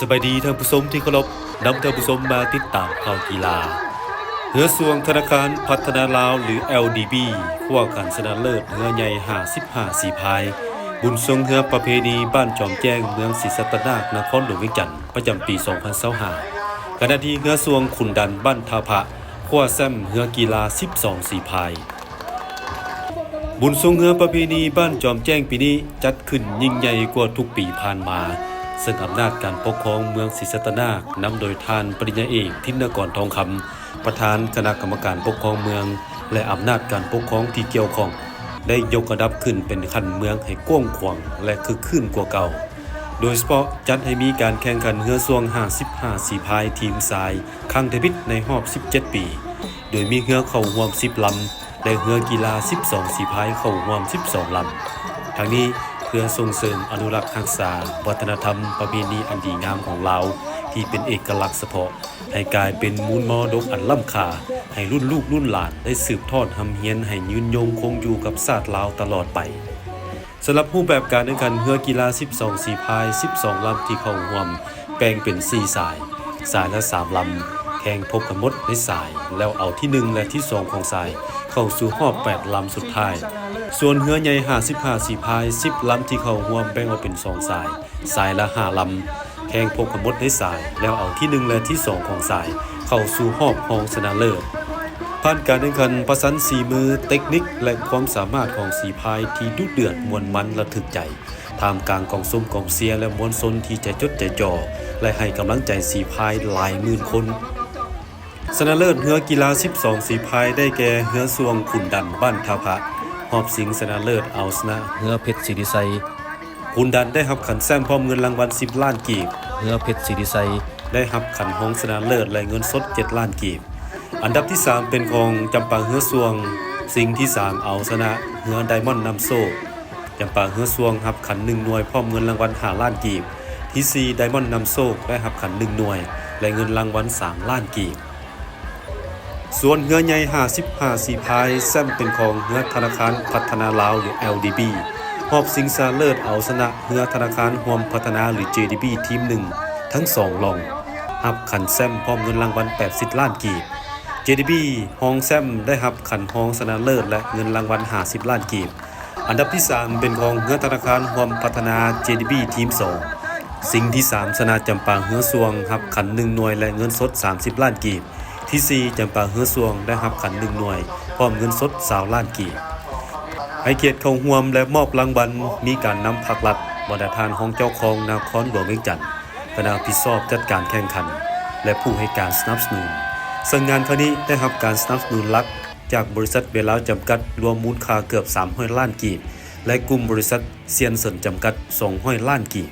สบายดีท่านผู้ชมที่เคารพนำท่านผู้ชมมาติดตามข่าวกีฬาเรือส่วงธนาคารพัฒนาลาวหรือ LDB ขั้วขันชนะเลิศเรือใหญ่55สีพายบุญทรงเรือประเพณีบ้านจอมแจ้งเมืองศรีสัตนาคนครหลวงเวียงจันทร์ประจำปี2025ขณะที่เรือส่วงขุนดันบ้านทาพะขั้วแซมเรือกีฬา12สีพายบุญทรงเรือประเพณีบ้านจอมแจ้งปีนี้จัดขึ้นยิ่งใหญ่กว่าทุกปีผ่านมาซึ่งอำนาจการปกครองเมืองศรีสัตนานำโดยท่านปริญญาเอกทินกรทองคำประธานคณะกรรมการปกครองเมืองและอำนาจการปกครองที่เกี่ยวข้องได้ยกระดับขึ้นเป็นขั้นเมืองให้กว้างขวางและคึกคืนกว่าเก่าโดยเฉพาะจัดให้มีการแข่งขันเรือส่วง55สีพายทีมทรายครั้งที่ในรอบ17ปีโดยมีเรือเข้าร่วม10ลำและเรือกีฬา12สีพายเข้าร่วม12ลำทั้งนี้เพื่อส่งเสริมอนุรักษ์รักษาวัฒนธรรมประเพณีอันดีงามของเราที่เป็นเอกลักษณ์เฉพาะให้กลายเป็นมูลมรดกอันล้ำค่าให้รุ่นลูกรุ่นหลานได้สืบทอดทำเฮียนให้ยืนยงคงอยู่กับชาติลาวตลอดไปสำหรับรูปแบบการแข่งขันเรือกีฬา12สีพาย12ลำที่เข้าร่วมแบ่งเป็น4สายละ3ลำแข่งพบกันหมดในสายแล้วเอาที่1และที่2ของสายเข้าสู่รอบ8ลำสุดท้ายส่วนเรือใหญ่55สีพาย10ลำที่เข้าร่วมแบ่งออกเป็น2สายละ5ลำแข่งพบกันหมดในสายแล้วเอาที่1และที่2ของสายเข้าสู่รอบรองชนะเลิศผ่านการแข่งขันประสานสีมือเทคนิคและความสามารถของสีพายที่ดุเดือดมวลมันระทึกใจท่ามกลางกองซุ้มกองเชียร์และมวลชนที่ใจจดใจจ่อและให้กำลังใจสีพายหลายหมื่นคนชนะเลิศเรือกีฬา12สีพายได้แก่เรือส่วงขุนดันบ้านทาพะหอบสิงชนะเลิศเอาชนะเรือเพชรศิริไซขุนดันได้รับขันแซมพร้อมเงินรางวัล10ล้านกีบเรือเพชรศิริไซได้รับขันห้องชนะเลิศและเงินสด7ล้านกีบอันดับที่3เป็นของจำปาเฮือส่วงสิงที่3เอาชนะเฮือไดมอนด์นำโซ่จำปาเฮือส่วงรับขัน1หน่วยพร้อมเงินรางวัล5ล้านกีบที่4ไดมอนด์นำโซ่ได้รับขัน1หน่วยและเงินรางวัล3ล้านกีบส่วนเรือใหญ่55สีพายแซมเป็นของเรือธนาคารพัฒนาลาวหรือ LDB หอบสิงชนะเลิศเอาชนะเรือธนาคารรวมพัฒนาหรือ JDB ทีม1ทั้ง2รองรับขันแซมพร้อมเงินรางวัล80ล้านกีบ JDB ฮองแซมได้รับขันฮองชนะเลิศและเงินรางวัล50ล้านกีบอันดับที่3เป็นของเรือธนาคารรวมพัฒนา JDB ทีม2สิงที่3ชนะจำปาเฮือส่วงรับขัน1หน่วยและเงินสด30ล้านกีบที่4จำปาเฮือส่วงได้รับขัน1หน่วยพร้อมเงินสด20ล้านกีบให้เกียรติเข้าร่วมและมอบรางวัลมีการนำภาครัฐบริษัทของเจ้าของนครหลวงเวียงจันทร์คณะรับผิดชอบจัดการแข่งขันและผู้ให้การสนับสนุนซึ่งงานครั้งนี้ได้รับการสนับสนุนหลักจากบริษัทเวลาจำกัดรวมมูลค่าเกือบ300ล้านกีบและกลุ่มบริษัทเซียนเซินจำกัด200ล้านกีบ